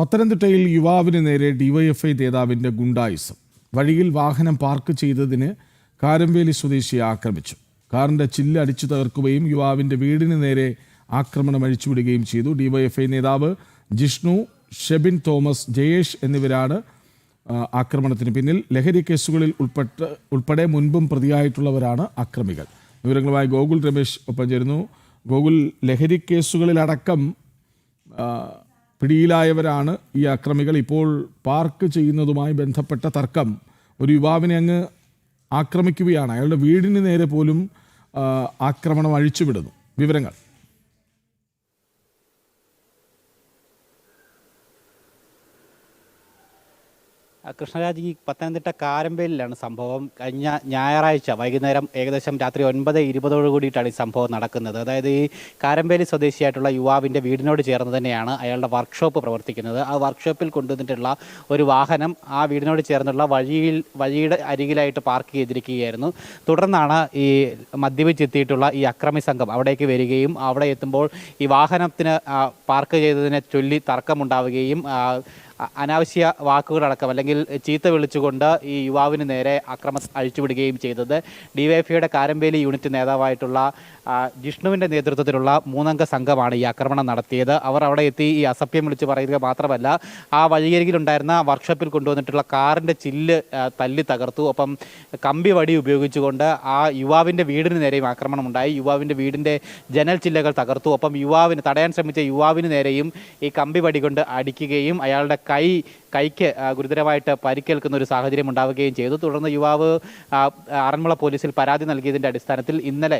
പത്തനംതിട്ടയിൽ യുവാവിന് നേരെ ഡിവൈഎഫ്ഐ നേതാവിന്റെ ഗുണ്ടായിസം. വഴിയിൽ വാഹനം പാർക്ക് ചെയ്തതിന് കാരംവേലി സ്വദേശിയെ ആക്രമിച്ചു. കാറിന്റെ ചില്ല് അടിച്ചു തകർക്കുകയും യുവാവിന്റെ വീടിന് നേരെ ആക്രമണം അഴിച്ചുവിടുകയും ചെയ്തു. ഡിവൈഎഫ്ഐ നേതാവ് ജിഷ്ണു, ഷെബിൻ തോമസ്, ജയേഷ് എന്നിവരാണ് ആക്രമണത്തിന് പിന്നിൽ. ലഹരി കേസുകളിൽ ഉൾപ്പെടെ മുൻപും പ്രതിയായിട്ടുള്ളവരാണ് അക്രമികൾ. വിവരങ്ങളുമായി ഗോകുൽ രമേശ് ഒപ്പം ചേരുന്നു. ഗോകുൽ, ലഹരി കേസുകളിലടക്കം പിടിയിലായവരാണ് ഈ അക്രമികൾ. ഇപ്പോൾ പാർക്ക് ചെയ്യുന്നതുമായി ബന്ധപ്പെട്ട തർക്കം ഒരു യുവാവിനെ അങ്ങ് ആക്രമിക്കുകയാണ്. അയാളുടെ വീടിന് നേരെ പോലും ആക്രമണം അഴിച്ചുവിടുന്നു. വിവരങ്ങൾ. കൃഷ്ണരാജ്, ഈ പത്തനംതിട്ട കാരംവേലിലാണ് സംഭവം. കഴിഞ്ഞ ഞായറാഴ്ച വൈകുന്നേരം ഏകദേശം രാത്രി 9:20 കൂടിയിട്ടാണ് ഈ സംഭവം നടക്കുന്നത്. അതായത് ഈ കാരംവേലി സ്വദേശിയായിട്ടുള്ള യുവാവിൻ്റെ വീടിനോട് ചേർന്ന് തന്നെയാണ് അയാളുടെ വർക്ക്ഷോപ്പ് പ്രവർത്തിക്കുന്നത്. ആ വർക്ക്ഷോപ്പിൽ കൊണ്ടുവന്നിട്ടുള്ള ഒരു വാഹനം ആ വീടിനോട് ചേർന്നുള്ള വഴിയുടെ അരികിലായിട്ട് പാർക്ക് ചെയ്തിരിക്കുകയായിരുന്നു. തുടർന്നാണ് ഈ മദ്യപിച്ചെത്തിയിട്ടുള്ള ഈ അക്രമി സംഘം അവിടേക്ക് വരികയും അവിടെ എത്തുമ്പോൾ ഈ വാഹനത്തിന് പാർക്ക് ചെയ്തതിനെ ചൊല്ലി തർക്കമുണ്ടാവുകയും അനാവശ്യ വാക്കുകളടക്കം അല്ലെങ്കിൽ ചീത്ത വിളിച്ചുകൊണ്ട് ഈ യുവാവിന് നേരെ അക്രമം അഴിച്ചുവിടുകയും ചെയ്തത്. ഡിവൈഎഫ്ഐയുടെ കാരംവേലി യൂണിറ്റ് നേതാവായിട്ടുള്ള ജിഷ്ണുവിൻ്റെ നേതൃത്വത്തിലുള്ള 3-അംഗ സംഘമാണ് ഈ ആക്രമണം നടത്തിയത്. അവർ അവിടെ എത്തി ഈ അസഭ്യം വിളിച്ച് പറയുക മാത്രമല്ല, ആ വഴിയരികിലുണ്ടായിരുന്ന വർക്ക്ഷോപ്പിൽ കൊണ്ടുവന്നിട്ടുള്ള കാറിൻ്റെ ചില്ല് തല്ലി തകർത്തു. ഒപ്പം കമ്പി വടി ഉപയോഗിച്ചുകൊണ്ട് ആ യുവാവിൻ്റെ വീടിന് നേരെയും ആക്രമണം ഉണ്ടായി. യുവാവിൻ്റെ വീടിൻ്റെ ജനൽ ചില്ലകൾ തകർത്തു. ഒപ്പം തടയാൻ ശ്രമിച്ച യുവാവിന് നേരെയും ഈ കമ്പി വടി കൊണ്ട് അടിക്കുകയും അയാളുടെ കൈക്ക് ഗുരുതരമായിട്ട് പരിക്കേൽക്കുന്ന ഒരു സാഹചര്യം ഉണ്ടാവുകയും ചെയ്തു. തുടർന്ന് യുവാവ് ആറന്മുള പോലീസിൽ പരാതി നൽകിയതിൻ്റെ അടിസ്ഥാനത്തിൽ ഇന്നലെ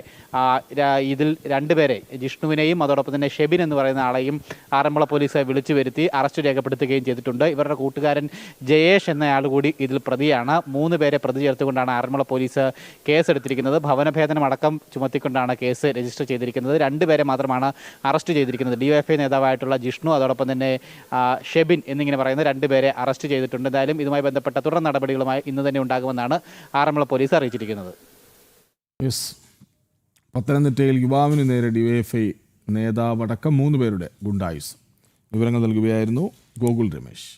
ഇതിൽ 2 പേരെ, ജിഷ്ണുവിനെയും അതോടൊപ്പം തന്നെ ഷെബിൻ എന്ന് പറയുന്ന ആളെയും ആറന്മുള പോലീസ് വിളിച്ചു വരുത്തി അറസ്റ്റ് രേഖപ്പെടുത്തുകയും ചെയ്തിട്ടുണ്ട്. ഇവരുടെ കൂട്ടുകാരൻ ജയേഷ് എന്നയാൾ കൂടി ഇതിൽ പ്രതിയാണ്. 3 പേരെ പ്രതി ചേർത്തുകൊണ്ടാണ് ആറന്മുള പോലീസ് കേസെടുത്തിരിക്കുന്നത്. ഭവനഭേദനം അടക്കം ചുമത്തിക്കൊണ്ടാണ് കേസ് രജിസ്റ്റർ ചെയ്തിരിക്കുന്നത്. 2 പേരെ മാത്രമാണ് അറസ്റ്റ് ചെയ്തിരിക്കുന്നത്. ഡിവൈഎഫ്ഐ നേതാവായിട്ടുള്ള ജിഷ്ണു, അതോടൊപ്പം തന്നെ ഷെബിൻ എന്നിങ്ങനെ പറയുന്ന 2 പേരെ അറസ്റ്റ് ചെയ്തിട്ടുണ്ട്. എന്തായാലും ഇതുമായി ബന്ധപ്പെട്ട തുടർ നടപടികളുമായി ഇന്ന് തന്നെ ഉണ്ടാകുമെന്നാണ് ആറന്മുള പോലീസ് അറിയിച്ചിരിക്കുന്നത്. പത്തനംതിട്ടയിൽ യുവാവിന് നേരെ ഡിവൈഎഫ്ഐ നേതാവടക്കം 3 പേരുടെ ഗുണ്ടായിസം. വിവരങ്ങൾ നൽകുകയായിരുന്നു ഗോകുൽ രമേശ്.